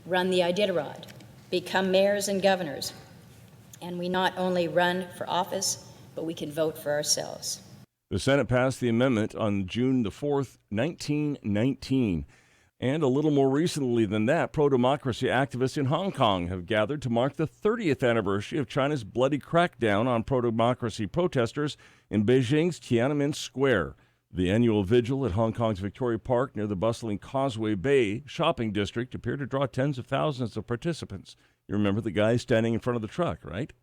run the Iditarod, become mayors and governors, and we not only run for office, but we can vote for ourselves. The Senate passed the amendment on June the 4th, 1919. And a little more recently than that, pro-democracy activists in Hong Kong have gathered to mark the 30th anniversary of China's bloody crackdown on pro-democracy protesters in Beijing's Tiananmen Square. The annual vigil at Hong Kong's Victoria Park near the bustling Causeway Bay shopping district appeared to draw tens of thousands of participants. You remember the guy standing in front of the truck, right?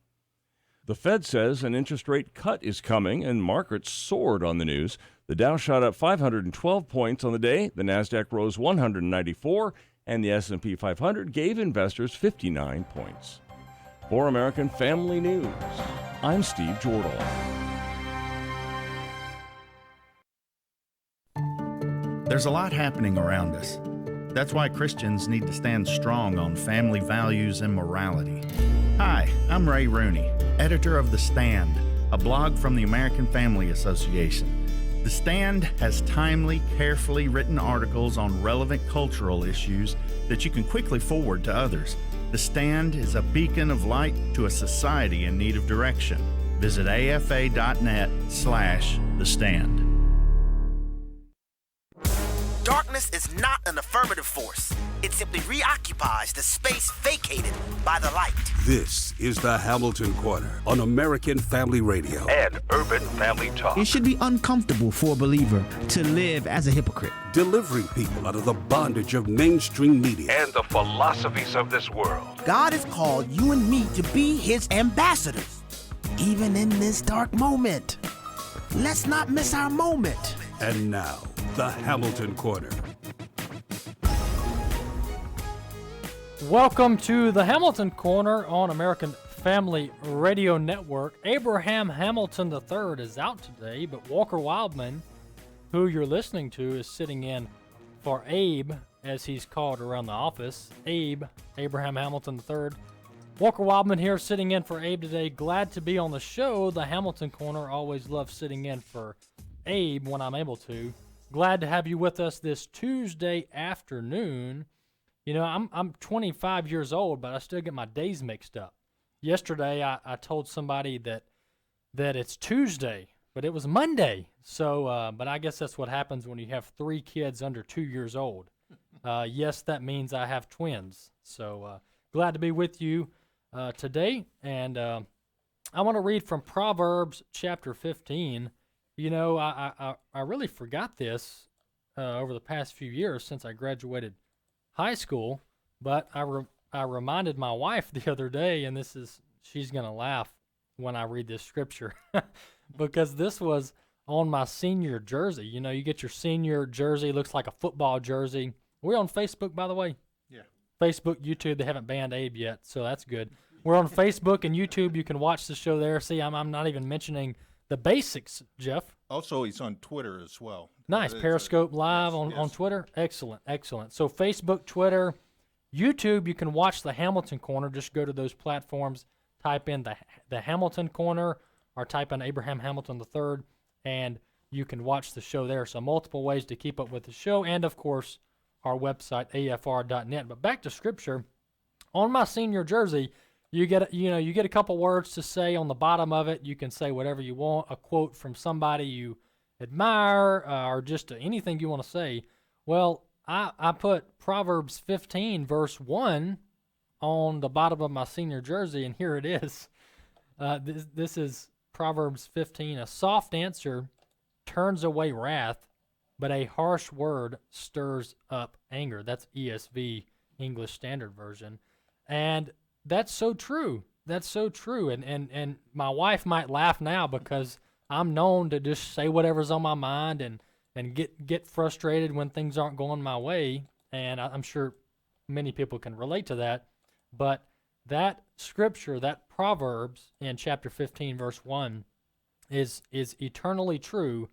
The Fed says an interest rate cut is coming, and markets soared on the news. The Dow shot up 512 points on the day, the Nasdaq rose 194, and the S&P 500 gave investors 59 points. For American Family News, I'm Steve Jordahl. There's a lot happening around us. That's why Christians need to stand strong on family values and morality. Hi, I'm Ray Rooney, editor of The Stand, a blog from the American Family Association. The Stand has timely, carefully written articles on relevant cultural issues that you can quickly forward to others. The Stand is a beacon of light to a society in need of direction. Visit afa.net/The Stand. Darkness is not an affirmative force. It simply reoccupies the space vacated by the light. This is the Hamilton Corner on American Family Radio and Urban Family Talk. It should be uncomfortable for a believer to live as a hypocrite. Delivering people out of the bondage of mainstream media and the philosophies of this world. God has called you and me to be his ambassadors, even in this dark moment. Let's not miss our moment. And now, the Hamilton Corner. Welcome to the Hamilton Corner on American Family Radio Network. Abraham Hamilton III is out today, but Walker Wildman, who you're listening to, is sitting in for Abe, as he's called around the office. Abe, Abraham Hamilton III. Walker Wildman here sitting in for Abe today. Glad to be on the show. The Hamilton Corner always loves sitting in for Abe when I'm able to. Glad to have you with us this Tuesday afternoon. You know, I'm 25 years old, but I still get my days mixed up. Yesterday, I told somebody that it's Tuesday, but it was Monday. So, but I guess that's what happens when you have 3 kids under 2 years old. Yes, that means I have twins. So, glad to be with you today. And I want to read from Proverbs chapter 15. You know, I really forgot this over the past few years since I graduated high school, but I reminded my wife the other day, and she's going to laugh when I read this scripture, because this was on my senior jersey. You know, you get your senior jersey, looks like a football jersey. We're on Facebook, by the way. Yeah. Facebook, YouTube, they haven't banned Abe yet, so that's good. We're on Facebook and YouTube. You can watch the show there. See, I'm not even mentioning the basics, Jeff. Also, he's on Twitter as well. Nice. Periscope Live on Twitter. Excellent, excellent. So Facebook, Twitter, YouTube, you can watch the Hamilton Corner. Just go to those platforms, type in the Hamilton Corner, or type in Abraham Hamilton III, and you can watch the show there. So multiple ways to keep up with the show, and of course, our website, afr.net. But back to Scripture. On my senior jersey, you get a couple words to say on the bottom of it. You can say whatever you want, a quote from somebody you admire, or just anything you want to say. Well, I put Proverbs 15 verse 1 on the bottom of my senior jersey, and here it is. This is Proverbs 15. A soft answer turns away wrath, but a harsh word stirs up anger. That's ESV, English Standard Version. And that's so true. That's so true. And my wife might laugh now because I'm known to just say whatever's on my mind and get frustrated when things aren't going my way. And I'm sure many people can relate to that. But that scripture, that Proverbs in chapter 15, verse 1, is eternally true.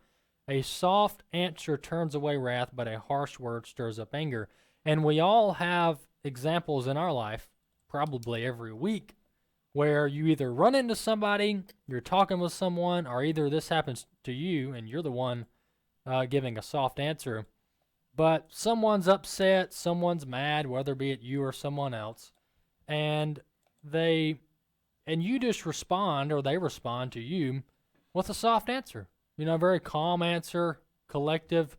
A soft answer turns away wrath, but a harsh word stirs up anger. And we all have examples in our life, probably every week, where you either run into somebody, you're talking with someone, or either this happens to you and you're the one giving a soft answer. but someone's upset, someone's mad, whether it be at you or someone else, and you just respond, or they respond to you with a soft answer. A very calm answer, collective,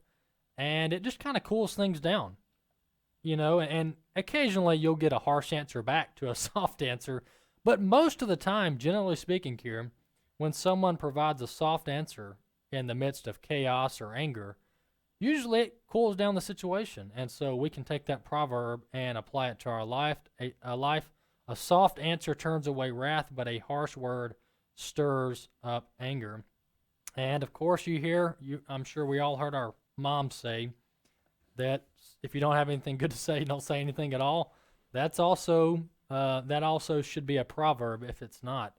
and it just kind of cools things down. And occasionally you'll get a harsh answer back to a soft answer, but most of the time, generally speaking, Kieran, when someone provides a soft answer in the midst of chaos or anger, usually it cools down the situation. And so we can take that proverb and apply it to our life. A soft answer turns away wrath, but a harsh word stirs up anger. And of course, I'm sure we all heard our mom say that if you don't have anything good to say, don't say anything at all. That also should be a proverb if it's not.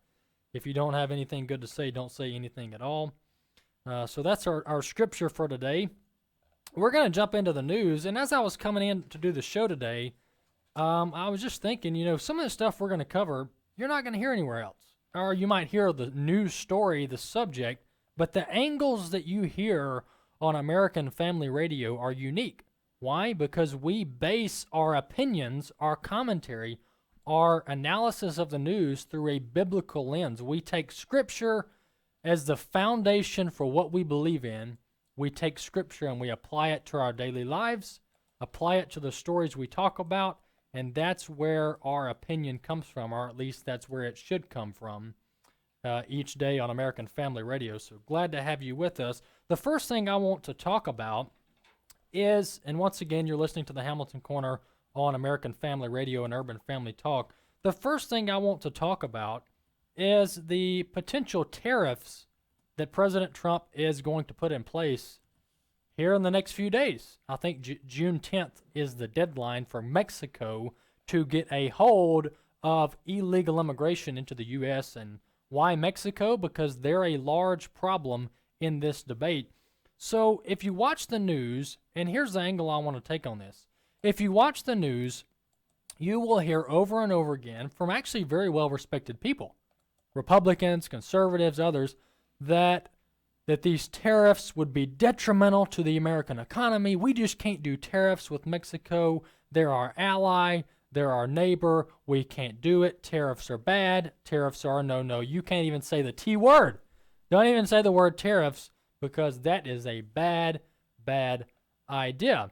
If you don't have anything good to say, don't say anything at all. So that's our scripture for today. We're going to jump into the news. And as I was coming in to do the show today, I was just thinking, some of the stuff we're going to cover, you're not going to hear anywhere else. Or you might hear the news story, the subject, but the angles that you hear on American Family Radio are unique. Why? Because we base our opinions, our commentary, our analysis of the news through a biblical lens. We take Scripture as the foundation for what we believe in. We take Scripture and we apply it to our daily lives, apply it to the stories we talk about, and that's where our opinion comes from, or at least that's where it should come from each day on American Family Radio. So glad to have you with us. The first thing I want to talk about is, and once again, you're listening to the Hamilton Corner on American Family Radio and Urban Family Talk. The first thing I want to talk about is the potential tariffs that President Trump is going to put in place here in the next few days. I think June 10th is the deadline for Mexico to get a hold of illegal immigration into the U.S. And why Mexico? Because they're a large problem in this debate. So if you watch the news, and here's the angle I want to take on this. If you watch the news, you will hear over and over again from actually very well-respected people, Republicans, conservatives, others, that these tariffs would be detrimental to the American economy. We just can't do tariffs with Mexico. They're our ally. They're our neighbor. We can't do it. Tariffs are bad. Tariffs are no. You can't even say the T word. Don't even say the word tariffs, because that is a bad idea.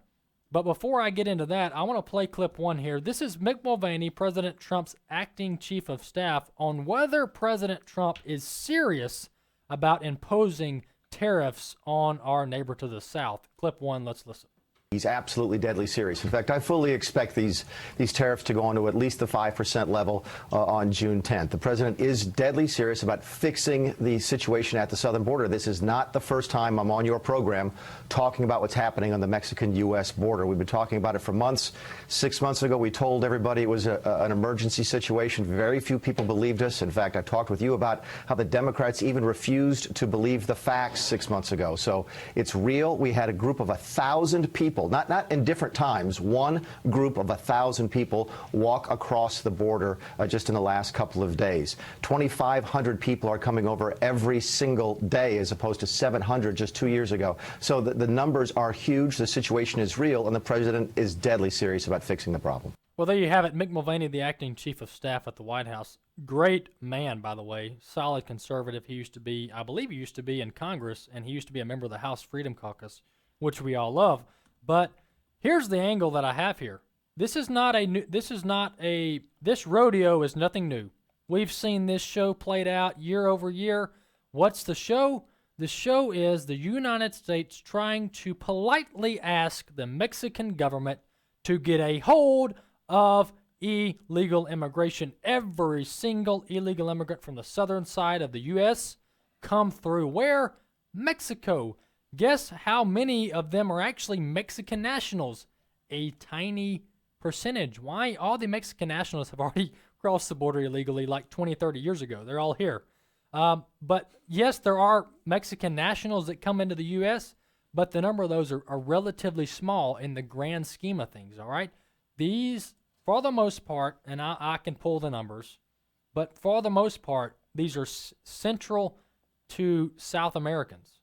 But before I get into that, I want to play clip one here. This is Mick Mulvaney, President Trump's acting chief of staff, on whether President Trump is serious about imposing tariffs on our neighbor to the south. Clip one, let's listen. He's absolutely deadly serious. In fact, I fully expect these tariffs to go on to at least the 5% level on June 10th. The president is deadly serious about fixing the situation at the southern border. This is not the first time I'm on your program talking about what's happening on the Mexican-U.S. border. We've been talking about it for months. 6 months ago, we told everybody it was an emergency situation. Very few people believed us. In fact, I talked with you about how the Democrats even refused to believe the facts 6 months ago. So it's real. We had a group of 1,000 people, not in different times, one group of 1,000 people walk across the border just in the last couple of days. 2,500 people are coming over every single day, as opposed to 700 just 2 years ago. So the numbers are huge. The situation is real, and the president is deadly serious about fixing the problem. Well, there you have it. Mick Mulvaney, the acting chief of staff at the White House. Great man, by the way. Solid conservative. I believe he used to be in Congress, and he used to be a member of the House Freedom Caucus, which we all love. But here's the angle that I have here. This rodeo is nothing new. We've seen this show played out year over year. What's the show? The show is the United States trying to politely ask the Mexican government to get a hold of illegal immigration. Every single illegal immigrant from the southern side of the U.S. come through where? Mexico. Guess how many of them are actually Mexican nationals? A tiny percentage. Why? All the Mexican nationals have already crossed the border illegally like 20, 30 years ago. They're all here. But yes, there are Mexican nationals that come into the U.S., but the number of those are relatively small in the grand scheme of things, all right? These, for the most part, and I can pull the numbers, but for the most part, these are Central to South Americans.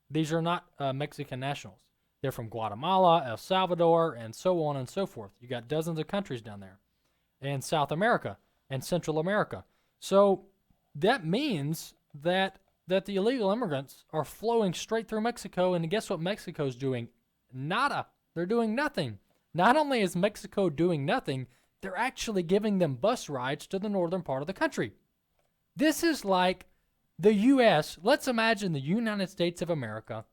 These are not Mexican nationals. They're from Guatemala, El Salvador, and so on and so forth. You got dozens of countries down there, and South America and Central America. So that means that the illegal immigrants are flowing straight through Mexico, and guess what Mexico's doing? Nada. They're doing nothing. Not only is Mexico doing nothing, they're actually giving them bus rides to the northern part of the country. This is like the U.S. Let's imagine the United States of America.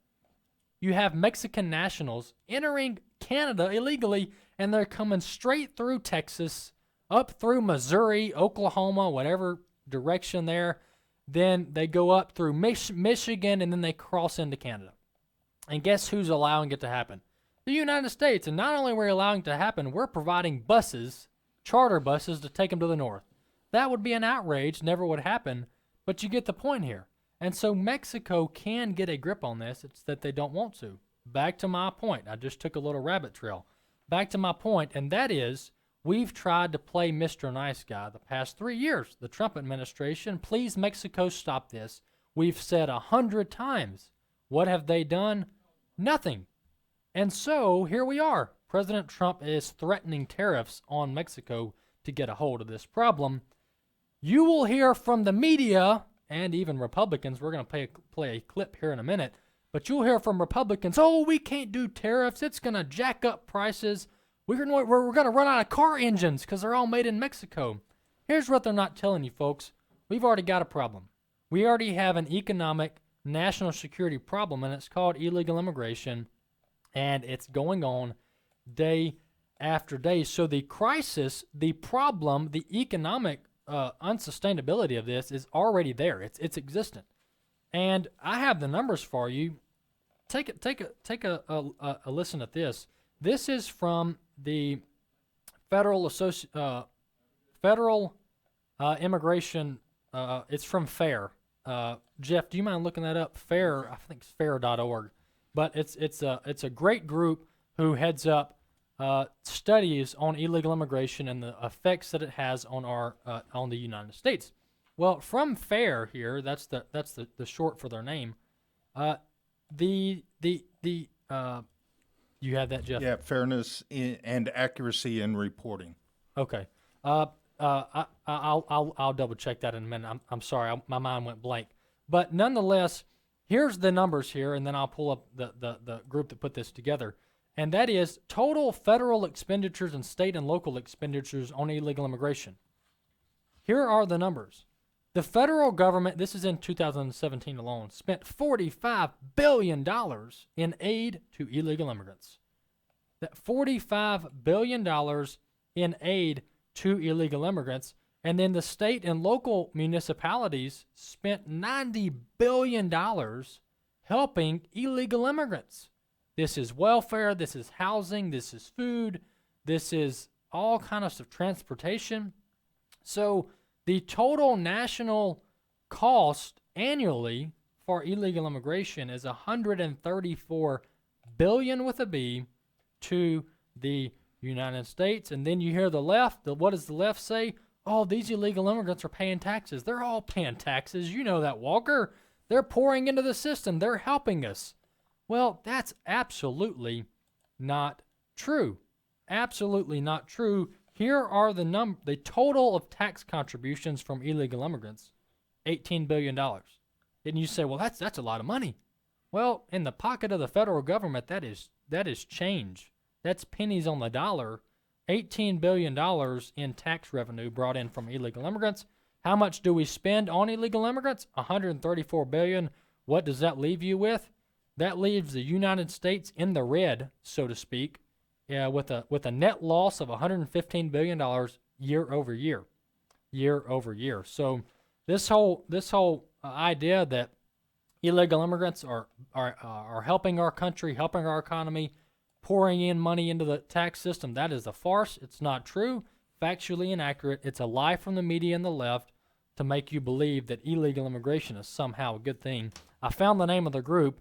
You have Mexican nationals entering Canada illegally, and they're coming straight through Texas, up through Missouri, Oklahoma, whatever direction there. Then they go up through Michigan, and then they cross into Canada. And guess who's allowing it to happen? The United States. And not only are we allowing it to happen, we're providing buses, charter buses, to take them to the north. That would be an outrage, never would happen, but you get the point here. And so Mexico can get a grip on this. It's that they don't want to. Back to my point. I just took a little rabbit trail. Back to my point, and that is we've tried to play Mr. Nice Guy the past 3 years. The Trump administration, please, Mexico, stop this. We've said 100 times. What have they done? Nothing. And so here we are. President Trump is threatening tariffs on Mexico to get a hold of this problem. You will hear from the media and even Republicans. We're going to play a clip here in a minute. But you'll hear from Republicans, oh, we can't do tariffs. It's going to jack up prices. We're going to run out of car engines because they're all made in Mexico. Here's what they're not telling you, folks. We've already got a problem. We already have an economic national security problem, and it's called illegal immigration, and it's going on day after day. So the crisis, the problem, the economic unsustainability of this is already there. It's existent. And I have the numbers for you. Take a listen at this. This is from the Federal Immigration. It's from FAIR. Jeff, do you mind looking that up? FAIR, I think it's fair.org. But it's a great group who heads up studies on illegal immigration and the effects that it has on the United States. Well, from FAIR here, that's the short for their name. You have that, Jeff? Yeah, fairness and accuracy in reporting. Okay. I'll double check that in a minute. I'm sorry, my mind went blank. But nonetheless, here's the numbers here, and then I'll pull up the group that put this together. And that is total federal expenditures and state and local expenditures on illegal immigration. Here are the numbers. The federal government, this is in 2017 alone, spent $45 billion in aid to illegal immigrants. That $45 billion in aid to illegal immigrants. And then the state and local municipalities spent $90 billion helping illegal immigrants. This is welfare, this is housing, this is food, this is all kinds of transportation. So the total national cost annually for illegal immigration is $134 billion with a B to the United States. And then you hear the left. What does the left say? Oh, these illegal immigrants are paying taxes. They're all paying taxes. You know that, Walker. They're pouring into the system. They're helping us. Well, that's absolutely not true. Absolutely not true. Here are the total of tax contributions from illegal immigrants, $18 billion. And you say, well, that's a lot of money. Well, in the pocket of the federal government, that is change. That's pennies on the dollar. $18 billion in tax revenue brought in from illegal immigrants. How much do we spend on illegal immigrants? $134 billion. What does that leave you with? That leaves the United States in the red, so to speak, with a net loss of $115 billion year over year. So this whole idea that illegal immigrants are helping our country, helping our economy, pouring in money into the tax system, that is a farce. It's not true, factually inaccurate. It's a lie from the media and the left to make you believe that illegal immigration is somehow a good thing. I found the name of the group,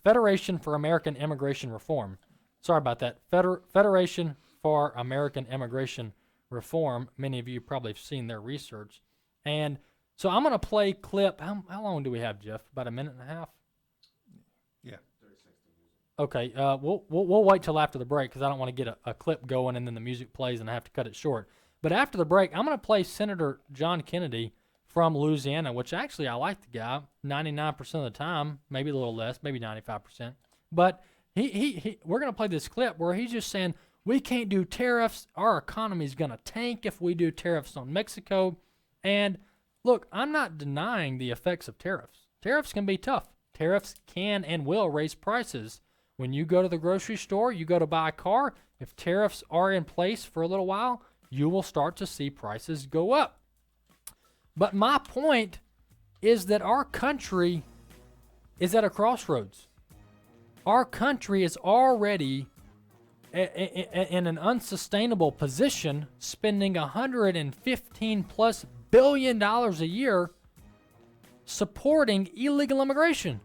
Federation for American Immigration Reform. Sorry about that. Federation for American Immigration Reform. Many of you probably have seen their research. And so I'm going to play clip. How long do we have, Jeff? About a minute and a half? Yeah. Okay, we'll wait till after the break because I don't want to get a clip going and then the music plays and I have to cut it short. But after the break, I'm going to play Senator John Kennedy from Louisiana, which actually I like the guy 99% of the time, maybe a little less, maybe 95%. But we're going to play this clip where he's just saying, we can't do tariffs. Our economy is going to tank if we do tariffs on Mexico. And look, I'm not denying the effects of tariffs. Tariffs can be tough. Tariffs can and will raise prices. When you go to the grocery store, you go to buy a car, if tariffs are in place for a little while, you will start to see prices go up. But my point is that our country is at a crossroads. Our country is already in an unsustainable position, spending $115+ billion a year supporting illegal immigration.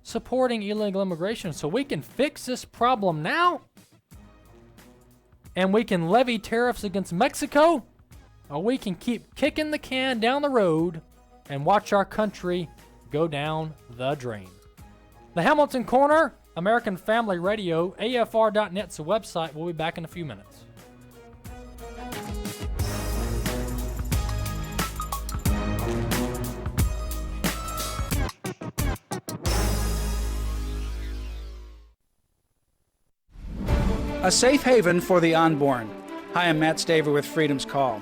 So we can fix this problem now, and we can levy tariffs against Mexico, or we can keep kicking the can down the road and watch our country go down the drain. The Hamilton Corner, American Family Radio, AFR.net's the website. We'll be back in a few minutes. A safe haven for the unborn. Hi, I'm Matt Staver with Freedom's Call.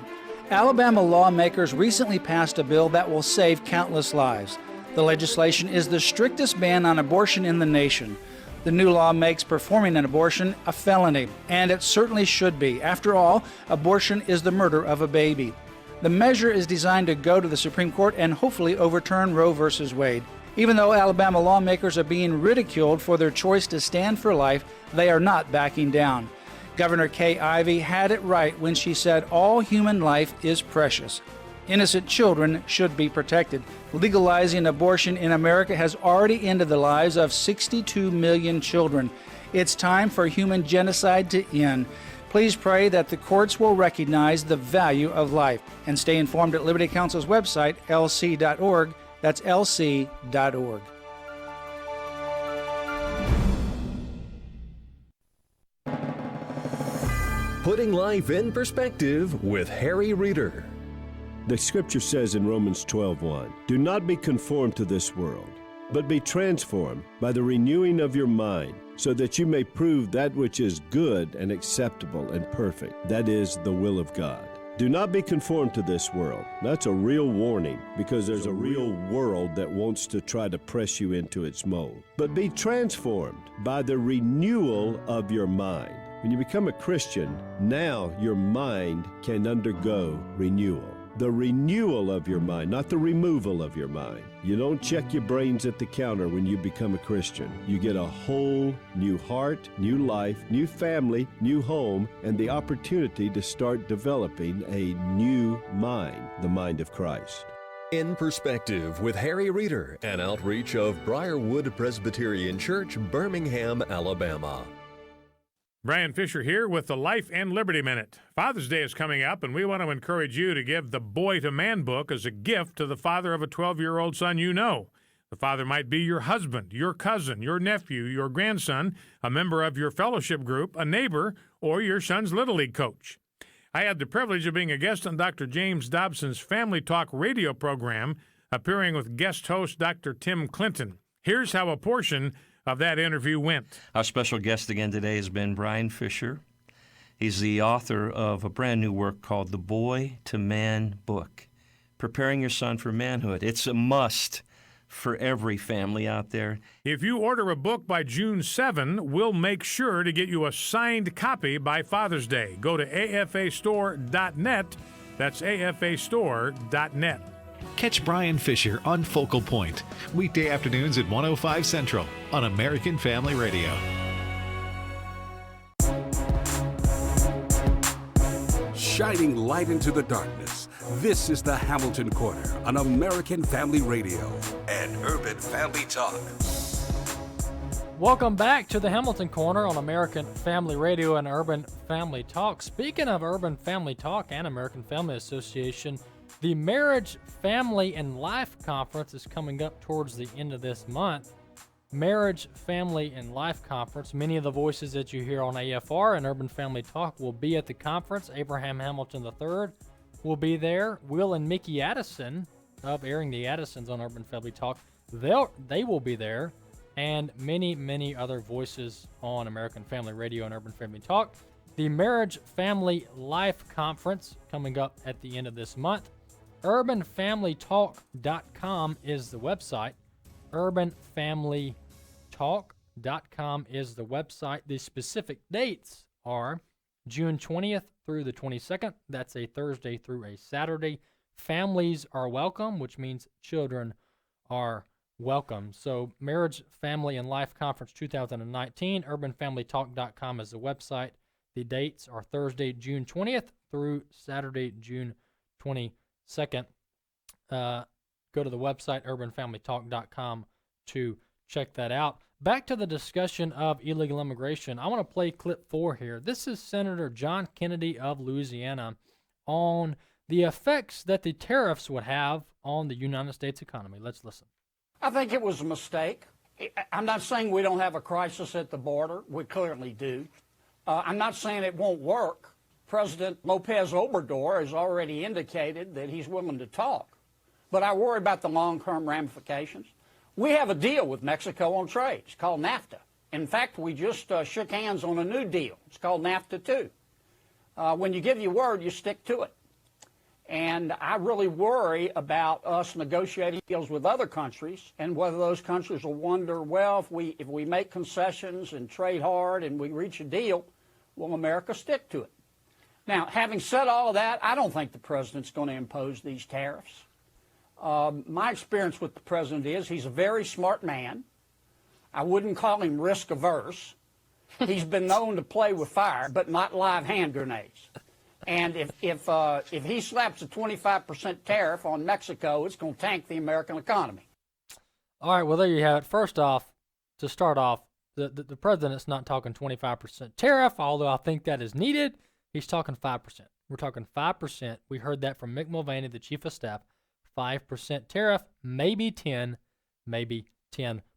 Alabama lawmakers recently passed a bill that will save countless lives. The legislation is the strictest ban on abortion in the nation. The new law makes performing an abortion a felony, and it certainly should be. After all, abortion is the murder of a baby. The measure is designed to go to the Supreme Court and hopefully overturn Roe v. Wade. Even though Alabama lawmakers are being ridiculed for their choice to stand for life, they are not backing down. Governor Kay Ivey had it right when she said all human life is precious. Innocent children should be protected. Legalizing abortion in America has already ended the lives of 62 million children. It's time for human genocide to end. Please pray that the courts will recognize the value of life. And stay informed at Liberty Counsel's website, lc.org. That's lc.org. Putting life in perspective with Harry Reeder. The scripture says in Romans 12:1, "Do not be conformed to this world, but be transformed by the renewing of your mind, so that you may prove that which is good and acceptable and perfect, that is, the will of God." Do not be conformed to this world. That's a real warning, because there's a real world that wants to try to press you into its mold. But be transformed by the renewal of your mind. When you become a Christian, now your mind can undergo renewal. The renewal of your mind, not the removal of your mind. You don't check your brains at the counter when you become a Christian. You get a whole new heart, new life, new family, new home, and the opportunity to start developing a new mind, the mind of Christ. In Perspective with Harry Reeder, an outreach of Briarwood Presbyterian Church, Birmingham, Alabama. Brian Fisher here with the Life and Liberty Minute. Father's Day is coming up, and we want to encourage you to give the Boy to Man book as a gift to the father of a 12-year-old son you know. The father might be your husband, your cousin, your nephew, your grandson, a member of your fellowship group, a neighbor, or your son's Little League coach. I had the privilege of being a guest on Dr. James Dobson's Family Talk radio program, appearing with guest host Dr. Tim Clinton. Here's how a portion of that interview went. Our special guest again today has been Brian Fisher. He's the author of a brand new work called The Boy to Man Book, Preparing Your Son for Manhood. It's a must for every family out there. If you order a book by June 7, we'll make sure to get you a signed copy by Father's Day. Go to afastore.net. That's afastore.net. Catch Brian Fisher on Focal Point, weekday afternoons at 105 Central on American Family Radio. Shining light into the darkness, this is the Hamilton Corner on American Family Radio and Urban Family Talk. Welcome back to the Hamilton Corner on American Family Radio and Urban Family Talk. Speaking of Urban Family Talk and American Family Association, the Marriage, Family, and Life Conference is coming up towards the end of this month. Marriage, Family, and Life Conference. Many of the voices that you hear on AFR and Urban Family Talk will be at the conference. Abraham Hamilton III will be there. Will and Mickey Addison of Airing the Addisons on Urban Family Talk, they will be there. And many, many other voices on American Family Radio and Urban Family Talk. The Marriage, Family, Life Conference coming up at the end of this month. UrbanFamilyTalk.com is the website. UrbanFamilyTalk.com is the website. The specific dates are June 20th through the 22nd. That's a Thursday through a Saturday. Families are welcome, which means children are welcome. So Marriage, Family, and Life Conference 2019, UrbanFamilyTalk.com is the website. The dates are Thursday, June 20th through Saturday, June 22nd. Go to the website, UrbanFamilyTalk.com, to check that out. Back to the discussion of illegal immigration. I want to play clip 4 here. This is Senator John Kennedy of Louisiana on the effects that the tariffs would have on the United States economy. Let's listen. I think it was a mistake. I'm not saying we don't have a crisis at the border. We clearly do. I'm not saying it won't work. President Lopez Obrador has already indicated that he's willing to talk. But I worry about the long-term ramifications. We have a deal with Mexico on trade. It's called NAFTA. In fact, we just shook hands on a new deal. It's called NAFTA 2. When you give your word, you stick to it. And I really worry about us negotiating deals with other countries and whether those countries will wonder, well, if we make concessions and trade hard and we reach a deal, will America stick to it? Now, having said all of that, I don't think the president's going to impose these tariffs. My experience with the president is he's a very smart man. I wouldn't call him risk averse. He's been known to play with fire, but not live hand grenades. And if he slaps a 25% tariff on Mexico, it's going to tank the American economy. All right, well, there you have it. First off, to start off, the president's not talking 25% tariff, although I think that is needed. He's talking 5%. We're talking 5%. We heard that from Mick Mulvaney, the chief of staff. 5% tariff, maybe 10%.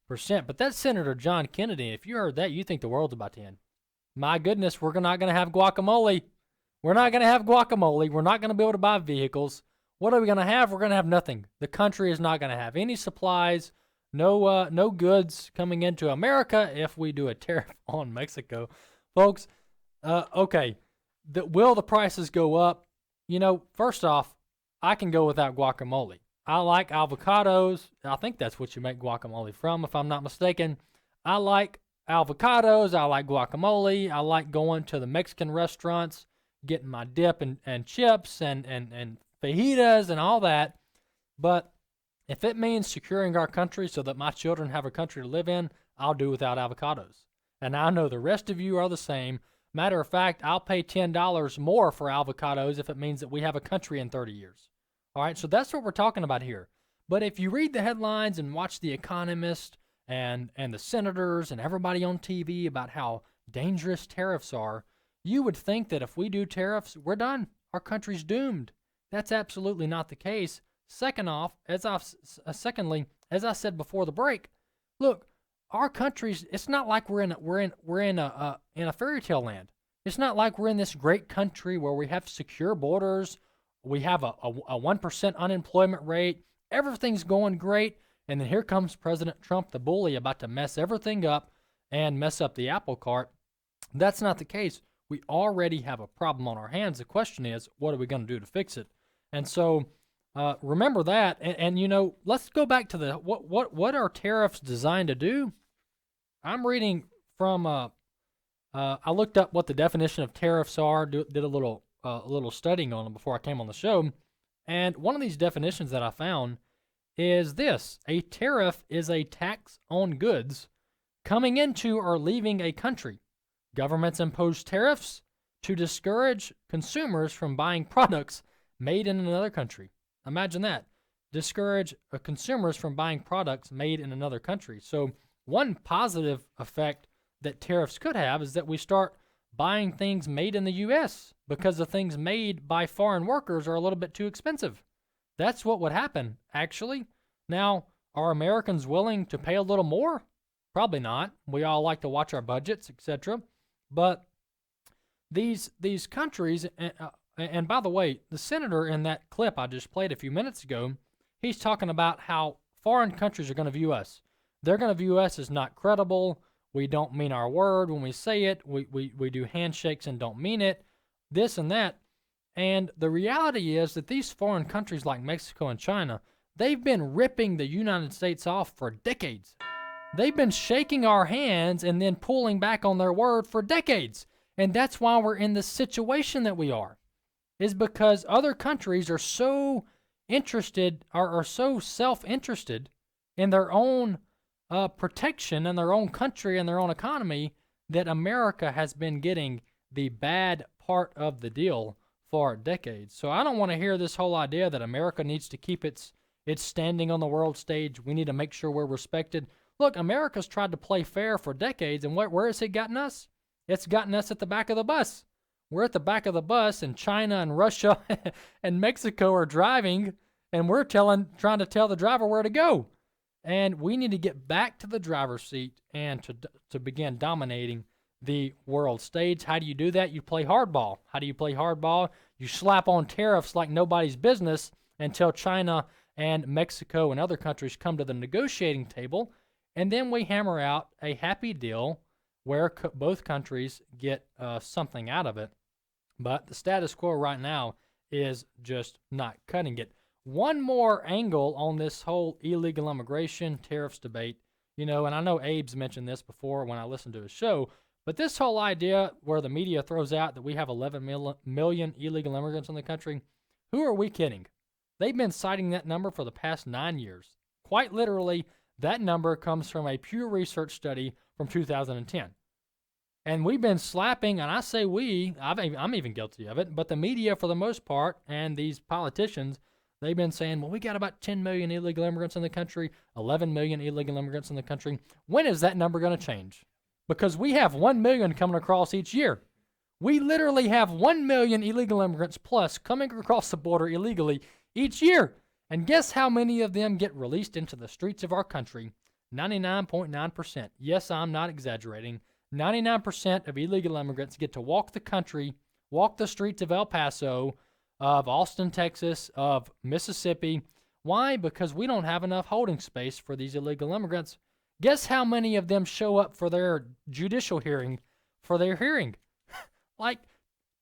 But that's Senator John Kennedy. If you heard that, you think the world's about to end. My goodness, we're not going to have guacamole. We're not going to have guacamole. We're not going to be able to buy vehicles. What are we going to have? We're going to have nothing. The country is not going to have any supplies, no goods coming into America if we do a tariff on Mexico. Folks, okay, will the prices go up? You know, first off, I can go without guacamole. I like avocados. I think that's what you make guacamole from, if I'm not mistaken. I like avocados. I like guacamole. I like going to the Mexican restaurants, getting my dip and chips and fajitas and all that. But if it means securing our country so that my children have a country to live in, I'll do without avocados. And I know the rest of you are the same. Matter of fact, I'll pay $10 more for avocados if it means that we have a country in 30 years. All right, so that's what we're talking about here. But if you read the headlines and watch The Economist and the senators and everybody on TV about how dangerous tariffs are, you would think that if we do tariffs, we're done. Our country's doomed. That's absolutely not the case. Secondly, as I said before the break, look, our country's, it's not like we're in a fairy tale land. It's not like we're in this great country where we have secure borders, we have a 1% unemployment rate, everything's going great, and then here comes President Trump, the bully, about to mess everything up and mess up the apple cart. That's not the case. We already have a problem on our hands. The question is, what are we going to do to fix it? And so remember that, and you know, let's go back to the what are tariffs designed to do? I'm reading from I looked up what the definition of tariffs are, did a little studying on them before I came on the show, and one of these definitions that I found is this: a tariff is a tax on goods coming into or leaving a country. Governments impose tariffs to discourage consumers from buying products made in another country. Imagine that. Discourage consumers from buying products made in another country. So one positive effect that tariffs could have is that we start buying things made in the U.S. because the things made by foreign workers are a little bit too expensive. That's what would happen, actually. Now, are Americans willing to pay a little more Probably not. We all like to watch our budgets, etc. But these countries, and by the way, the senator in that clip I just played a few minutes ago, he's talking about how foreign countries are going to view us. They're going to view us as not credible. We don't mean our word when we say it. We do handshakes and don't mean it, this and that. And the reality is that these foreign countries like Mexico and China, they've been ripping the United States off for decades. They've been shaking our hands and then pulling back on their word for decades. And that's why we're in the situation that we are, is because other countries are so interested, are so self-interested in their own protection and their own country and their own economy, that America has been getting the bad part of the deal for decades. So I don't want to hear this whole idea that America needs to keep its standing on the world stage. We need to make sure we're respected. Look, America's tried to play fair for decades, and where has it gotten us? It's gotten us at the back of the bus. We're at the back of the bus, and China and Russia and Mexico are driving, and we're trying to tell the driver where to go. And we need to get back to the driver's seat and to begin dominating the world stage. How do you do that? You play hardball. How do you play hardball? You slap on tariffs like nobody's business until China and Mexico and other countries come to the negotiating table, and then we hammer out a happy deal where both countries get something out of it. But the status quo right now is just not cutting it. One more angle on this whole illegal immigration tariffs debate, and I know Abe's mentioned this before when I listened to his show, but this whole idea where the media throws out that we have 11 million illegal immigrants in the country, who are we kidding? They've been citing that number for the past 9 years. Quite literally, that number comes from a Pew Research study from 2010. And we've been slapping, and I say I'm even guilty of it, but the media for the most part, and these politicians, they've been saying, well, we got about 10 million illegal immigrants in the country, 11 million illegal immigrants in the country. When is that number going to change? Because we have 1 million coming across each year. We literally have 1 million illegal immigrants plus coming across the border illegally each year. And guess how many of them get released into the streets of our country? 99.9%. Yes, I'm not exaggerating. 99% of illegal immigrants get to walk the country, walk the streets of El Paso, of Austin, Texas, of Mississippi. Why? Because we don't have enough holding space for these illegal immigrants. Guess how many of them show up for their judicial hearing, like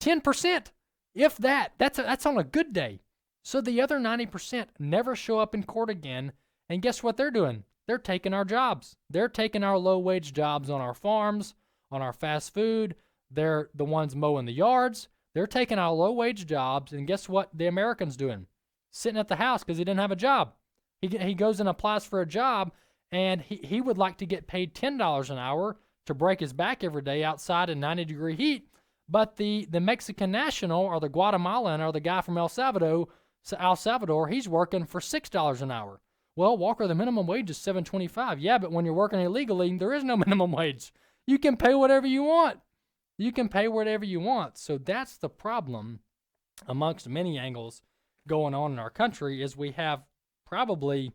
10%, if that. That's on a good day. So the other 90% never show up in court again, and guess what they're doing? They're taking our jobs. They're taking our low-wage jobs on our farms, on our fast food. They're the ones mowing the yards. They're taking our low-wage jobs, and guess what the American's doing? Sitting at the house because he didn't have a job. He goes and applies for a job, and he would like to get paid $10 an hour to break his back every day outside in 90-degree heat, but the Mexican national or the Guatemalan or the guy from El Salvador, he's working for $6 an hour. Well, Walker, the minimum wage is $7.25. Yeah, but when you're working illegally, there is no minimum wage. You can pay whatever you want. So that's the problem amongst many angles going on in our country is we have probably,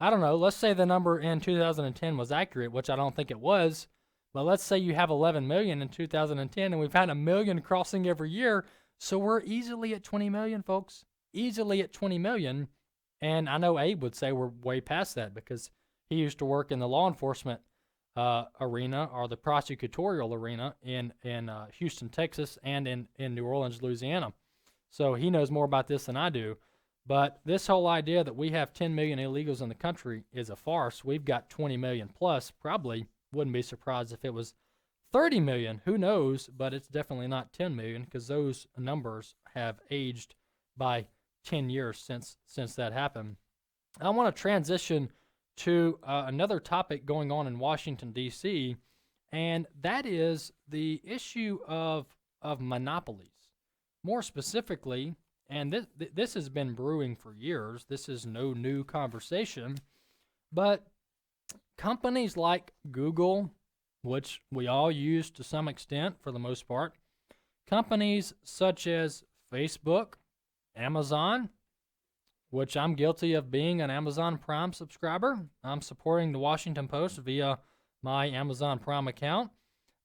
I don't know, let's say the number in 2010 was accurate, which I don't think it was, but let's say you have 11 million in 2010 and we've had 1 million crossing every year. So we're easily at 20 million, folks, easily at 20 million. And I know Abe would say we're way past that because he used to work in the law enforcement arena or the prosecutorial arena in Houston, Texas, and in New Orleans, Louisiana. So he knows more about this than I do. But this whole idea that we have 10 million illegals in the country is a farce. We've got 20 million plus. Probably wouldn't be surprised if it was 30 million. Who knows? But it's definitely not 10 million because those numbers have aged by 10 years since that happened. I want to transition to another topic going on in Washington, D.C., and that is the issue of monopolies. More specifically, and this has been brewing for years, this is no new conversation, but companies like Google, which we all use to some extent for the most part, companies such as Facebook, Amazon, which I'm guilty of being an Amazon Prime subscriber. I'm supporting the Washington Post via my Amazon Prime account.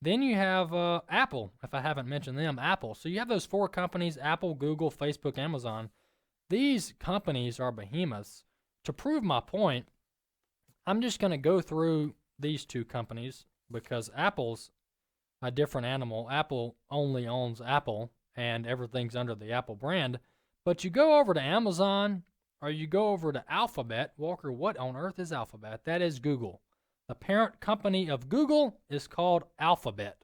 Then you have Apple, if I haven't mentioned them, Apple. So you have those 4 companies, Apple, Google, Facebook, Amazon. These companies are behemoths. To prove my point, I'm just going to go through these 2 companies because Apple's a different animal. Apple only owns Apple, and everything's under the Apple brand. But you go over to Amazon or you go over to Alphabet. Walker, what on earth is Alphabet? That is Google. The parent company of Google is called Alphabet.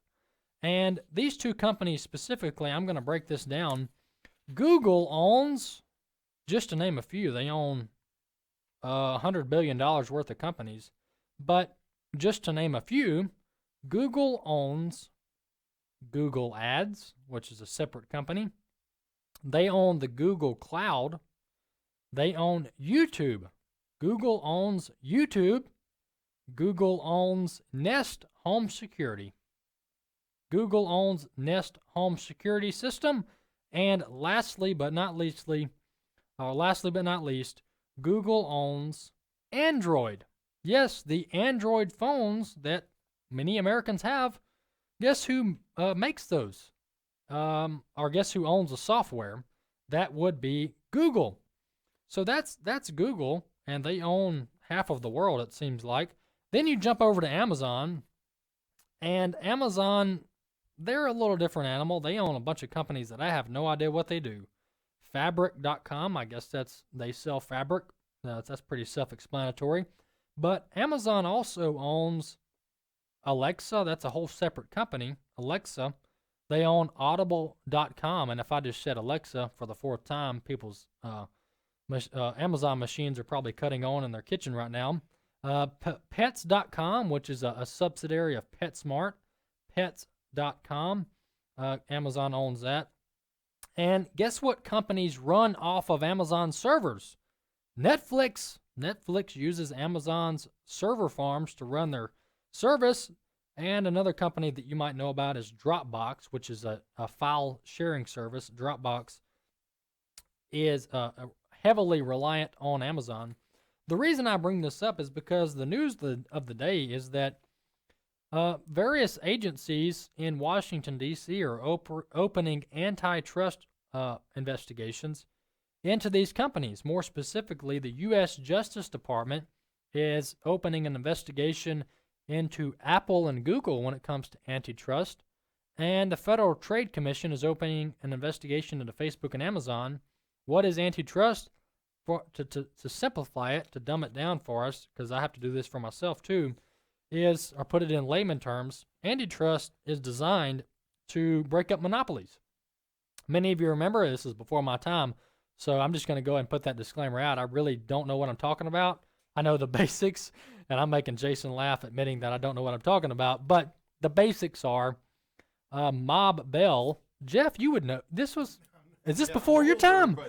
And these 2 companies specifically, I'm going to break this down. Google owns, just to name a few, they own $100 billion worth of companies. But just to name a few, Google owns Google Ads, which is a separate company. They own the Google Cloud. They own YouTube. Google owns YouTube. Google owns Nest Home Security. Google owns Nest Home Security System. And lastly but not least, Google owns Android. Yes, the Android phones that many Americans have. Guess who makes those? Or guess who owns the software? That would be Google. So that's Google, and they own half of the world, it seems like. Then you jump over to Amazon, and Amazon, they're a little different animal. They own a bunch of companies that I have no idea what they do. Fabric.com, I guess they sell fabric. That's pretty self-explanatory. But Amazon also owns Alexa. That's a whole separate company, Alexa. They own Audible.com, and if I just said Alexa for the 4th time, people's Amazon machines are probably cutting on in their kitchen right now. Pets.com, which is a subsidiary of PetSmart. Pets.com. Amazon owns that. And guess what companies run off of Amazon servers? Netflix. Netflix uses Amazon's server farms to run their service. And another company that you might know about is Dropbox, which is a file sharing service. Dropbox is heavily reliant on Amazon. The reason I bring this up is because the news of the day is that various agencies in Washington, D.C. are opening antitrust investigations into these companies. More specifically, the U.S. Justice Department is opening an investigation into Apple and Google when it comes to antitrust. And the Federal Trade Commission is opening an investigation into Facebook and Amazon. What is antitrust? To simplify it, to dumb it down for us, because I have to do this for myself too, or put it in layman terms, antitrust is designed to break up monopolies. Many of you remember, this is before my time, so I'm just going to go ahead and put that disclaimer out. I really don't know what I'm talking about. I know the basics, and I'm making Jason laugh admitting that I don't know what I'm talking about, but the basics are Mob Bell. Jeff, you would know. Is this before your time?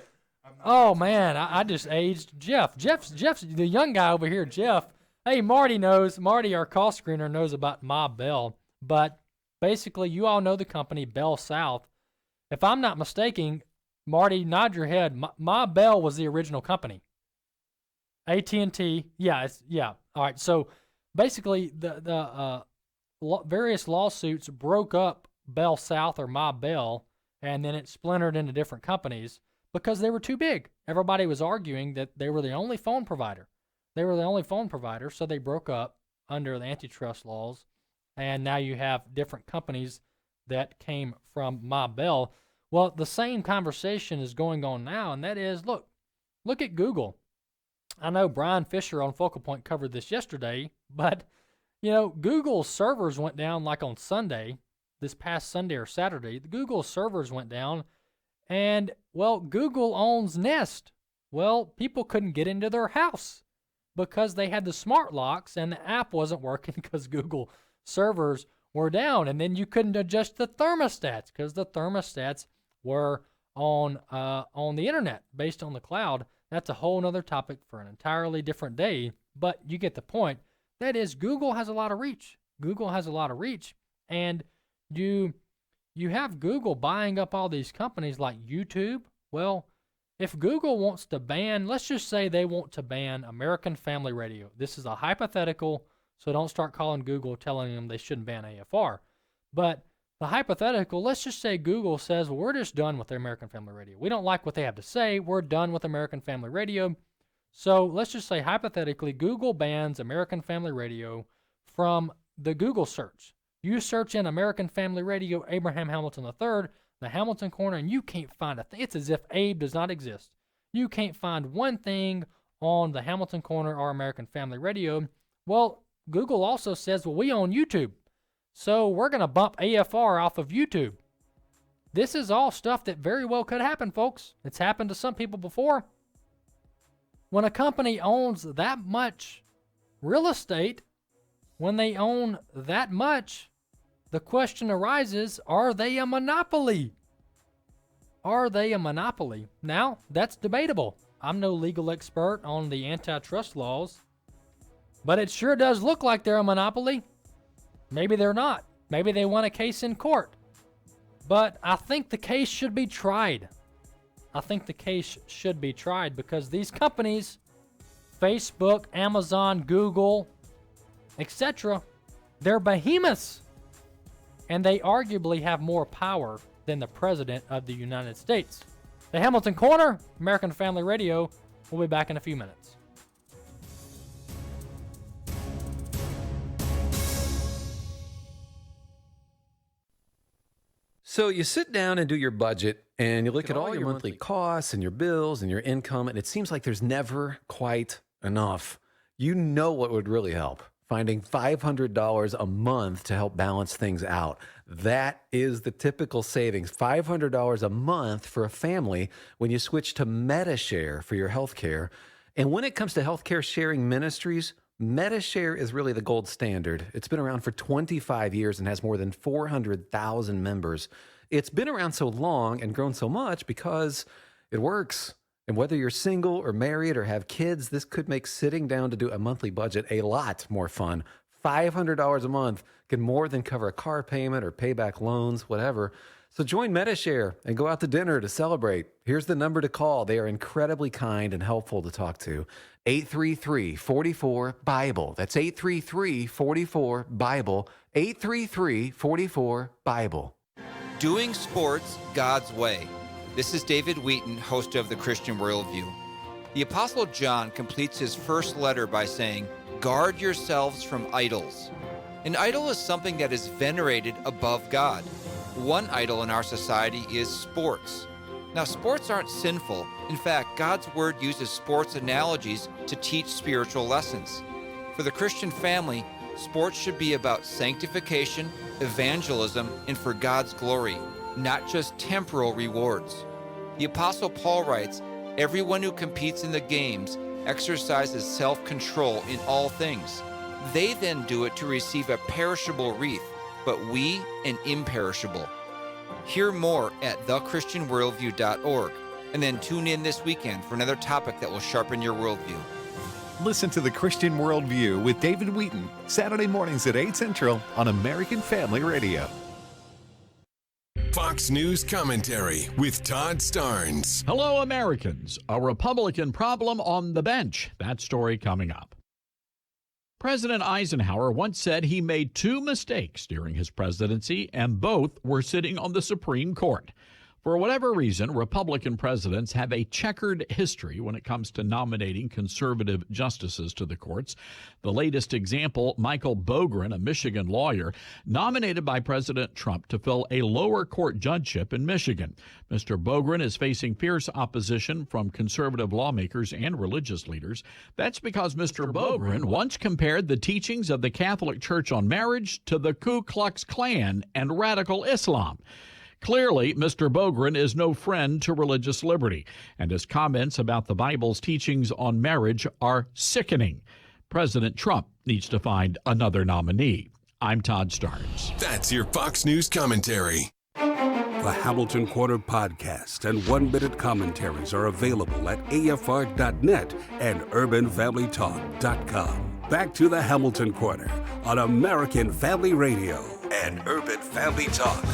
Oh, man, I just aged Jeff. Jeff's the young guy over here, Jeff. Hey, Marty knows. Marty, our cost screener, knows about Mob Bell. But basically, you all know the company Bell South. If I'm not mistaken, Marty, nod your head. Mob Bell was the original company. AT&T, yeah. All right, so basically, the various lawsuits broke up Bell South or Mob Bell, and then it splintered into different companies because they were too big. Everybody was arguing that they were the only phone provider. So they broke up under the antitrust laws, and now you have different companies that came from Mob Bell. Well, the same conversation is going on now, and that is, look at Google. I know Brian Fisher on Focal Point covered this yesterday, but, Google's servers went down like on Sunday, this past Sunday or Saturday. The Google servers went down, and, Google owns Nest. Well, people couldn't get into their house because they had the smart locks, and the app wasn't working because Google servers were down, and then you couldn't adjust the thermostats because the thermostats were on the internet based on the cloud. That's a whole other topic for an entirely different day, but you get the point. That is, Google has a lot of reach. And you have Google buying up all these companies like YouTube. Well, if Google wants to ban, let's just say they want to ban American Family Radio. This is a hypothetical So don't start calling Google telling them they shouldn't ban AFR. But the hypothetical, let's just say Google says, well, we're just done with their American Family Radio. We don't like what they have to say. We're done with American Family Radio. So let's just say, hypothetically, Google bans American Family Radio from the Google search. You search in American Family Radio, Abraham Hamilton III, the Hamilton Corner, and you can't find a thing. It's as if Abe does not exist. You can't find one thing on the Hamilton Corner or American Family Radio. Well, Google also says, well, we own YouTube. So we're going to bump AFR off of YouTube. This is all stuff that very well could happen, folks. It's happened to some people before. When a company owns that much real estate, when they own that much, the question arises, are they a monopoly? Are they a monopoly? Now, that's debatable. I'm no legal expert on the antitrust laws, but it sure does look like they're a monopoly. Maybe they're not. Maybe they won a case in court. But I think the case should be tried. I think the case should be tried because these companies, Facebook, Amazon, Google, etc., they're behemoths. And they arguably have more power than the President of the United States. The Hamilton Corner, American Family Radio. We'll be back in a few minutes. So you sit down and do your budget, and you look at all your monthly costs and your bills and your income, and it seems like there's never quite enough. You know what would really help? Finding $500 a month to help balance things out. That is the typical savings, $500 a month for a family when you switch to MediShare for your health care. And when it comes to healthcare sharing ministries, MediShare is really the gold standard. It's been around for 25 years and has more than 400,000 members. It's been around so long and grown so much because it works. And whether you're single or married or have kids, this could make sitting down to do a monthly budget a lot more fun. $500 a month can more than cover a car payment or pay back loans, whatever. So join MediShare and go out to dinner to celebrate. Here's the number to call. They are incredibly kind and helpful to talk to. 833-44-BIBLE. That's 833-44-BIBLE. 833-44-BIBLE. Doing sports God's way. This is David Wheaton, host of the Christian Worldview. The Apostle John completes his first letter by saying, "Guard yourselves from idols." An idol is something that is venerated above God. One idol in our society is sports. Now, sports aren't sinful. In fact, God's Word uses sports analogies to teach spiritual lessons. For the Christian family, sports should be about sanctification, evangelism, and for God's glory, not just temporal rewards. The Apostle Paul writes, "Everyone who competes in the games exercises self-control in all things. They then do it to receive a perishable wreath, but we an imperishable." Hear more at thechristianworldview.org, and then tune in this weekend for another topic that will sharpen your worldview. Listen to The Christian Worldview with David Wheaton, Saturday mornings at 8 Central on American Family Radio. Fox News Commentary with Todd Starnes. Hello, Americans. A Republican problem on the bench. That story coming up. President Eisenhower once said he made two mistakes during his presidency, and both were sitting on the Supreme Court. For whatever reason, Republican presidents have a checkered history when it comes to nominating conservative justices to the courts. The latest example, Michael Bogren, a Michigan lawyer, nominated by President Trump to fill a lower court judgeship in Michigan. Mr. Bogren is facing fierce opposition from conservative lawmakers and religious leaders. That's because Mr. Bogren once compared the teachings of the Catholic Church on marriage to the Ku Klux Klan and radical Islam. Clearly, Mr. Bogren is no friend to religious liberty, and his comments about the Bible's teachings on marriage are sickening. President Trump needs to find another nominee. I'm Todd Starnes. That's your Fox News Commentary. The Hamilton Corner podcast and one-minute commentaries are available at afr.net and urbanfamilytalk.com. Back to the Hamilton Corner on American Family Radio and Urban Family Talk.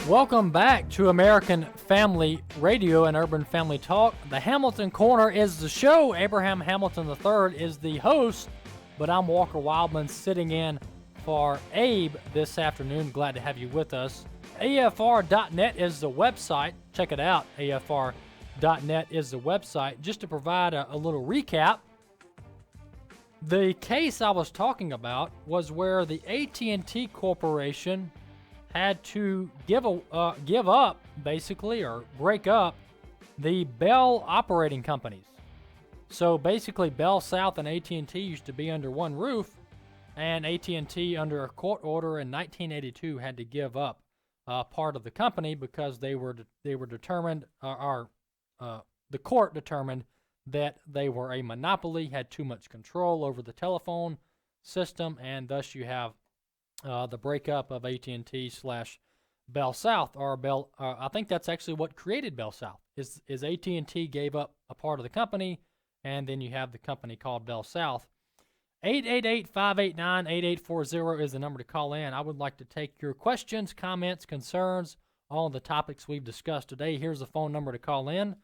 Welcome back to American Family Radio and Urban Family Talk. The Hamilton Corner is the show. Abraham Hamilton III is the host. but I'm Walker Wildman sitting in for Abe this afternoon. Glad to have you with us. AFR.net is the website. Check it out. AFR.net is the website. Just to provide a little recap, the case I was talking about was where the AT&T Corporation had to give up, basically, or break up the Bell operating companies. So basically, Bell South and AT&T used to be under one roof, and AT&T, under a court order in 1982, had to give up part of the company because they were determined, the court determined that they were a monopoly, had too much control over the telephone system, and thus you have the breakup of AT&T / Bell South, or Bell. I think that's actually what created Bell South. Is AT&T gave up a part of the company, and then you have the company called Bell South. 888-589-8840 is the number to call in. I would like to take your questions, comments, concerns on the topics we've discussed today. Here's the phone number to call in: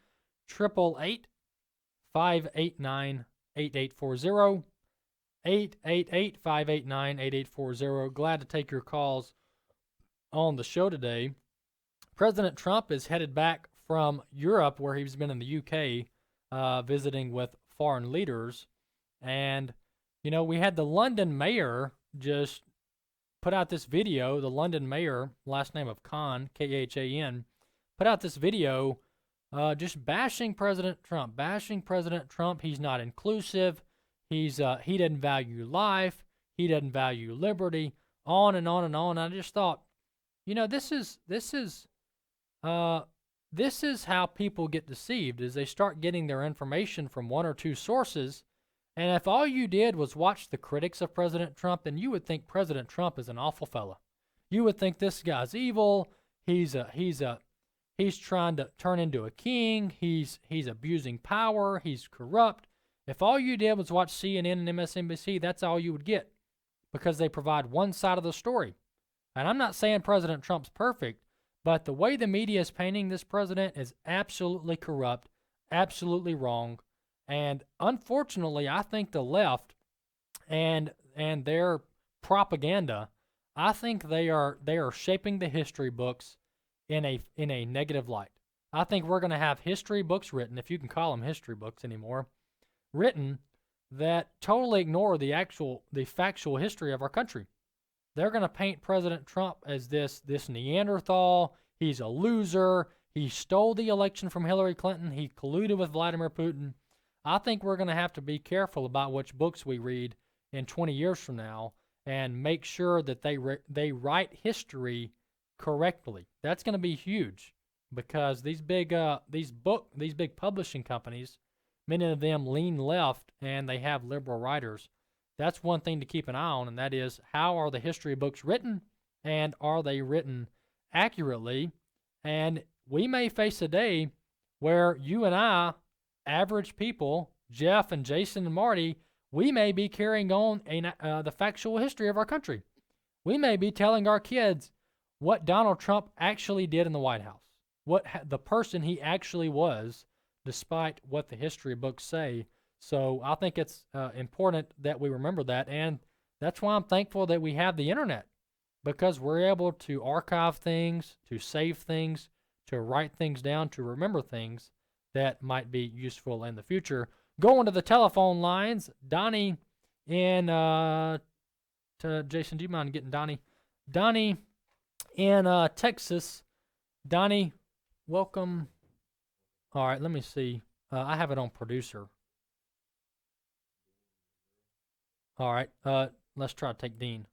888-589-8840. 888-589-8840. Glad to take your calls on the show today. President Trump is headed back from Europe, where he's been in the UK, visiting with foreign leaders. And, you know, we had the London mayor just put out this video. The London mayor, last name of Khan, Khan, put out this video just bashing President Trump. He's not inclusive. He doesn't value life. He doesn't value liberty. On and on and on. I just thought, you know, this is how people get deceived, is they start getting their information from one or two sources. And if all you did was watch the critics of President Trump, then you would think President Trump is an awful fella. You would think this guy's evil. He's trying to turn into a king. He's abusing power. He's corrupt. If all you did was watch CNN and MSNBC, that's all you would get, because they provide one side of the story. And I'm not saying President Trump's perfect, but the way the media is painting this president is absolutely corrupt, absolutely wrong. And unfortunately, I think the left and their propaganda, I think they are shaping the history books in a negative light. I think we're going to have history books written, if you can call them history books anymore, written that totally ignore the factual history of our country. They're going to paint President Trump as this Neanderthal. He's a loser. He stole the election from Hillary Clinton. He colluded with Vladimir Putin. I think we're going to have to be careful about which books we read in 20 years from now, and make sure that they write history correctly. That's going to be huge, because these big publishing companies, many of them lean left, and they have liberal writers. That's one thing to keep an eye on, and that is, how are the history books written, and are they written accurately? And we may face a day where you and I, average people, Jeff and Jason and Marty, we may be carrying on the factual history of our country. We may be telling our kids what Donald Trump actually did in the White House, what the person he actually was, despite what the history books say. So I think it's important that we remember that, and that's why I'm thankful that we have the internet, because we're able to archive things, to save things, to write things down, to remember things that might be useful in the future. Going to the telephone lines, Donnie in Jason, do you mind getting Donnie? Donnie in Texas. Donnie, welcome. All right, let me see. I have it on producer. All right, let's try to take Dean.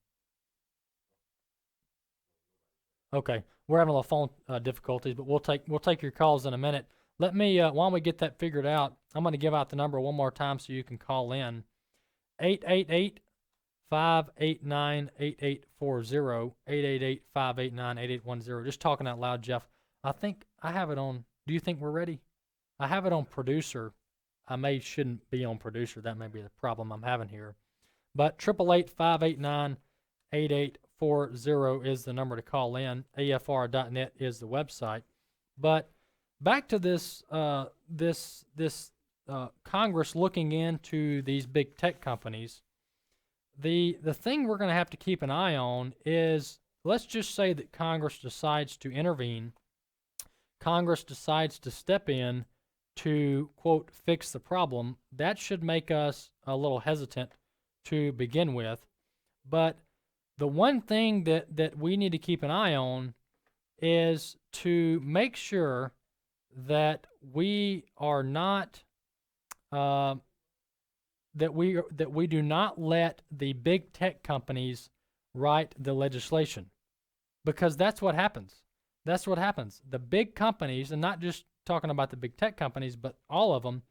Okay, we're having a little phone difficulties, but we'll take your calls in a minute. Let me, while we get that figured out, I'm going to give out the number one more time so you can call in. 888-589-8840. 888-589-8810. Just talking out loud, Jeff. I think I have it on. Do you think we're ready? I have it on producer. I shouldn't be on producer. That may be the problem I'm having here. But 888-589-8840 is the number to call in. AFR.net is the website. But back to this Congress looking into these big tech companies. the thing we're going to have to keep an eye on is, let's just say that Congress decides to intervene. Congress decides to step in to, quote, fix the problem. That should make us a little hesitant to begin with. But the one thing that we need to keep an eye on is to make sure that we are not that we do not let the big tech companies write the legislation, because that's what happens. That's what happens. The big companies, and not just talking about the big tech companies, but all of them,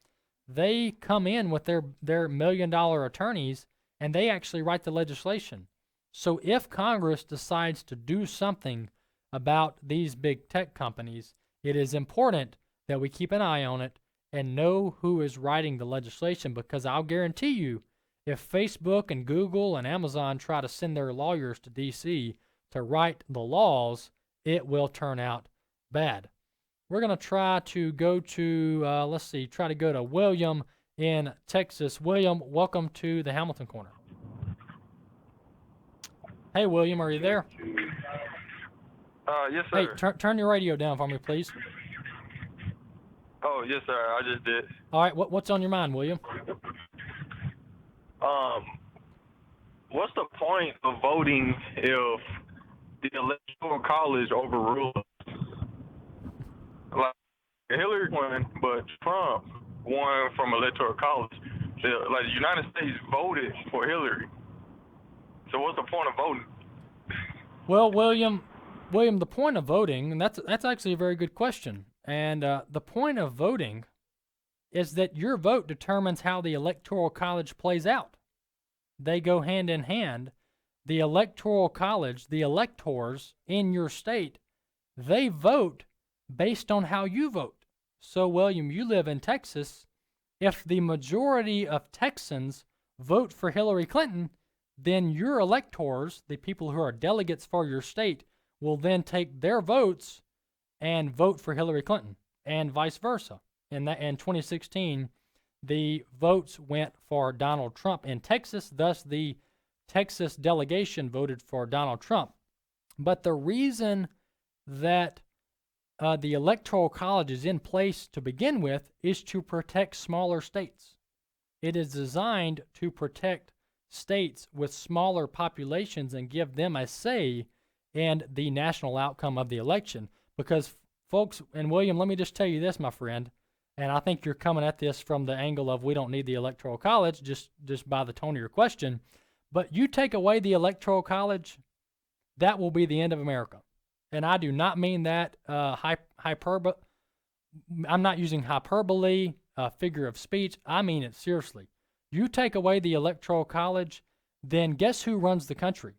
they come in with their $1 million attorneys, and they actually write the legislation. So if Congress decides to do something about these big tech companies, it is important that we keep an eye on it and know who is writing the legislation, because I'll guarantee you, if Facebook and Google and Amazon try to send their lawyers to D.C. to write the laws, it will turn out bad. We're going to try to go to, try to go to William in Texas. William, welcome to the Hamilton Corner. Hey, William, are you there? Yes, sir. Hey, turn your radio down for me, please. Oh, yes, sir. I just did. All right, what's on your mind, William? What's the point of voting if the Electoral College overruled? Like Hillary won, but Trump won from Electoral College. The United States voted for Hillary. So what's the point of voting? Well, William, the point of voting, and that's actually a very good question. And the point of voting is that your vote determines how the Electoral College plays out. They go hand in hand. The Electoral College, the electors in your state, they vote based on how you vote. So, William, you live in Texas. If the majority of Texans vote for Hillary Clinton, then your electors, the people who are delegates for your state, will then take their votes and vote for Hillary Clinton, and vice versa. In 2016, the votes went for Donald Trump in Texas, thus the Texas delegation voted for Donald Trump. But the reason that the Electoral College is in place to begin with is to protect smaller states. It is designed to protect states with smaller populations and give them a say in the national outcome of the election. Because, folks, and William, let me just tell you this, my friend, and I think you're coming at this from the angle of we don't need the Electoral College, just by the tone of your question, but you take away the Electoral College, that will be the end of America. And I do not mean that hyperbole. I'm not using hyperbole, figure of speech. I mean it seriously. You take away the Electoral College, then guess who runs the country?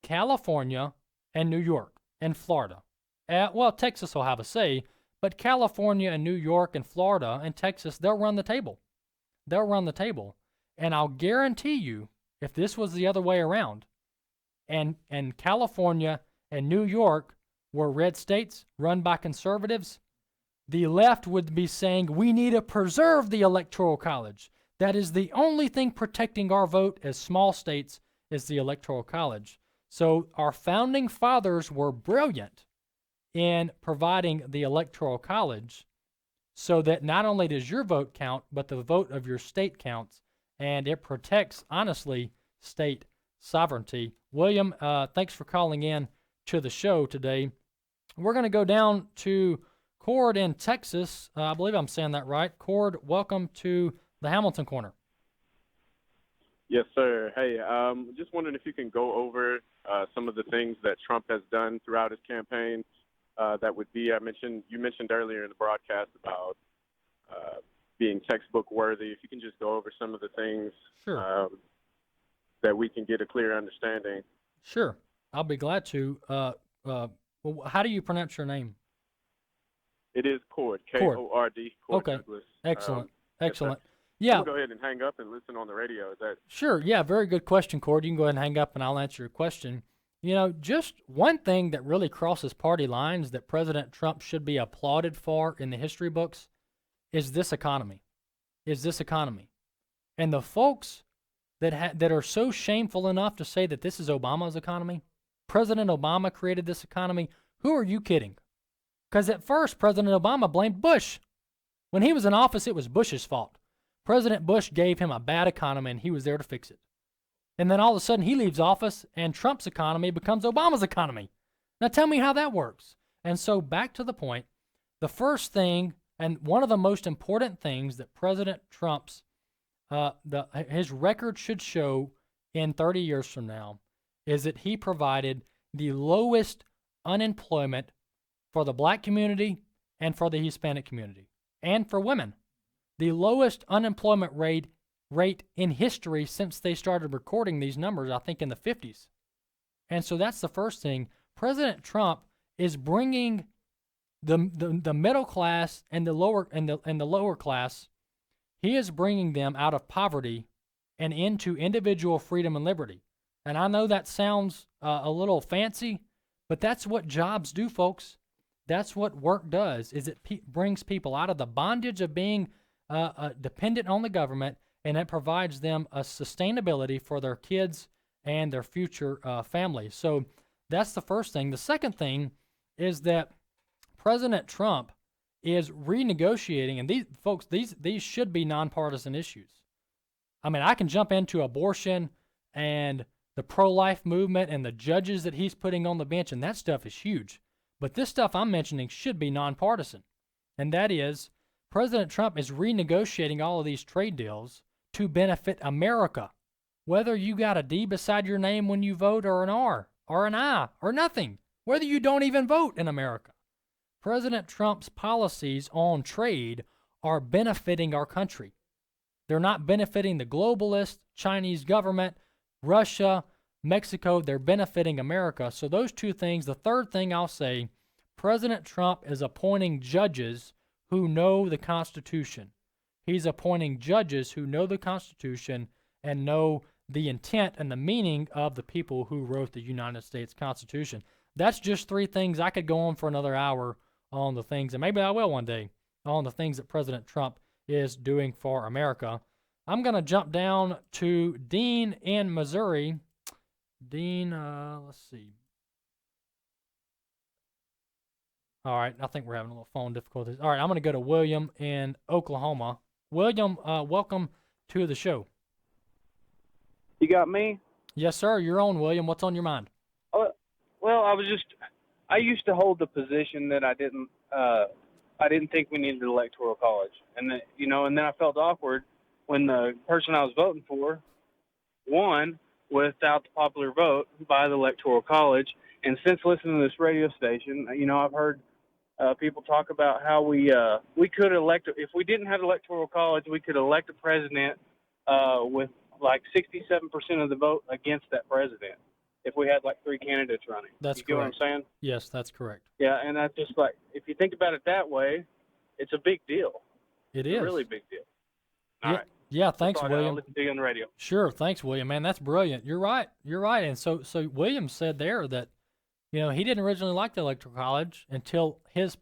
California and New York and Florida. Well, Texas will have a say, but California and New York and Florida and Texas, they'll run the table. They'll run the table. And I'll guarantee you, if this was the other way around, and California and New York were red states run by conservatives, the left would be saying, we need to preserve the Electoral College. That is the only thing protecting our vote as small states is the Electoral College. So our founding fathers were brilliant in providing the Electoral College so that not only does your vote count, but the vote of your state counts, and it protects, honestly, state sovereignty. William, thanks for calling in to the show today. We're going to go down to Cord in Texas. I believe I'm saying that right. Cord, welcome to the Hamilton Corner. Yes, sir. Hey, just wondering if you can go over some of the things that Trump has done throughout his campaign. That would be, you mentioned earlier in the broadcast about being textbook worthy. If you can just go over some of the things Sure. That we can get a clear understanding. Sure. I'll be glad to. How do you pronounce your name? It is Cord, Cord. K-O-R-D. Cord Okay. Douglas. Excellent. Yes, Excellent. sir. Yeah. You can go ahead and hang up and listen on the radio. Is that Sure. Yeah, very good question, Cord. You can go ahead and hang up and I'll answer your question. You know, just one thing that really crosses party lines that President Trump should be applauded for in the history books is this economy. And the folks that are so shameful enough to say that this is Obama's economy? President Obama created this economy. Who are you kidding? Because at first, President Obama blamed Bush. When he was in office, it was Bush's fault. President Bush gave him a bad economy, and he was there to fix it. And then all of a sudden, he leaves office, and Trump's economy becomes Obama's economy. Now tell me how that works. And so back to the point, the first thing, and one of the most important things that President Trump's his record should show in 30 years from now is that he provided the lowest unemployment for the black community and for the Hispanic community and for women. The lowest unemployment rate in history since they started recording these numbers, I think in the 50s. And so that's the first thing. President Trump is bringing the middle class and the lower class. He is bringing them out of poverty and into individual freedom and liberty. And I know that sounds a little fancy, but that's what jobs do, folks. That's what work does, is it brings people out of the bondage of being dependent on the government, and it provides them a sustainability for their kids and their future families. So that's the first thing. The second thing is that President Trump is renegotiating, and these should be nonpartisan issues. I mean, I can jump into abortion and the pro-life movement and the judges that he's putting on the bench, and that stuff is huge. But this stuff I'm mentioning should be nonpartisan, and that is President Trump is renegotiating all of these trade deals to benefit America, whether you got a D beside your name when you vote or an R or an I or nothing, whether you don't even vote in America. President Trump's policies on trade are benefiting our country. They're not benefiting the globalist Chinese government, Russia, Mexico. They're benefiting America. So those two things. The third thing I'll say, President Trump is appointing judges who know the Constitution. He's appointing judges who know the Constitution and know the intent and the meaning of the people who wrote the United States Constitution. That's just three things. I could go on for another hour on the things, and maybe I will one day, on the things that President Trump is doing for America. I'm going to jump down to Dean in Missouri. Dean, let's see. All right, I think we're having a little phone difficulties. All right, I'm going to go to William in Oklahoma. William, welcome to the show. You got me? Yes, sir. You're on, William. What's on your mind? Well, I used to hold the position that I didn't think we needed an electoral college, and then I felt awkward when the person I was voting for won without the popular vote by the Electoral College. And since listening to this radio station, I've heard people talk about how we could elect, if we didn't have Electoral College, we could elect a president with like 67% of the vote against that president if we had like three candidates running. That's correct. You get what I'm saying? Yes, that's correct. Yeah, and that's just like, if you think about it that way, it's a big deal. It It's is. a really big deal. Yeah, All right. yeah, thanks, That's all I got. I'll William. listen to you on the radio. Sure, thanks, William. Man, that's brilliant. You're right. And so William said there that, he didn't originally like the Electoral College until his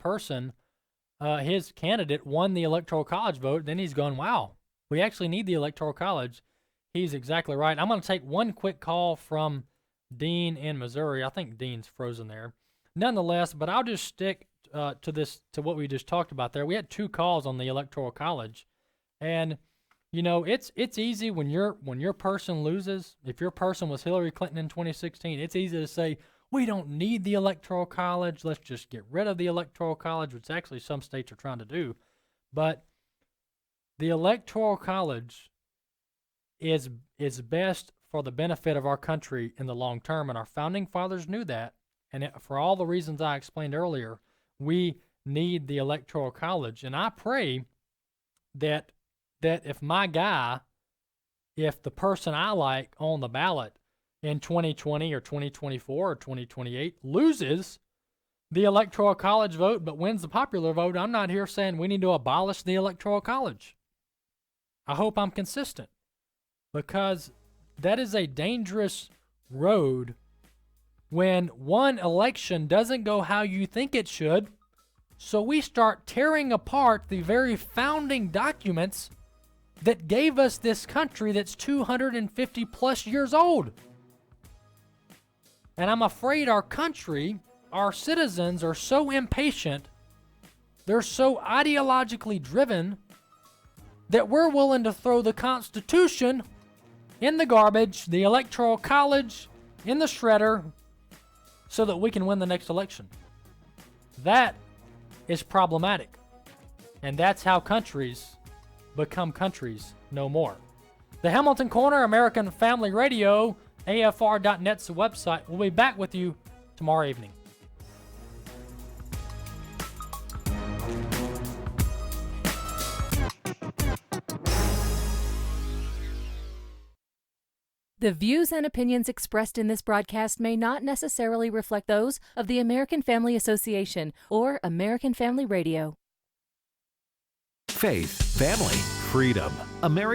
candidate won the Electoral College vote. Then he's gone, wow, we actually need the Electoral College. He's exactly right. I'm going to take one quick call from Dean in Missouri. I think Dean's frozen there. Nonetheless, but I'll just stick to what we just talked about there. We had two calls on the Electoral College, and it's easy when your person loses. If your person was Hillary Clinton in 2016, it's easy to say we don't need the Electoral College. Let's just get rid of the Electoral College, which actually some states are trying to do. But the Electoral College is best for the benefit of our country in the long term, and our founding fathers knew that. And for all the reasons I explained earlier, we need the Electoral College. And I pray that if the person I like on the ballot in 2020 or 2024 or 2028 loses the Electoral College vote but wins the popular vote, I'm not here saying we need to abolish the Electoral College. I hope I'm consistent, because that is a dangerous road when one election doesn't go how you think it should. So we start tearing apart the very founding documents that gave us this country that's 250 plus years old. And I'm afraid our country, our citizens are so impatient, they're so ideologically driven, that we're willing to throw the Constitution in the garbage, the Electoral College in the shredder, so that we can win the next election. That is problematic. And that's how countries become countries no more. The Hamilton Corner, American Family Radio, AFR.net's the website. We'll be back with you tomorrow evening. The views and opinions expressed in this broadcast may not necessarily reflect those of the American Family Association or American Family Radio. Faith, family, freedom. American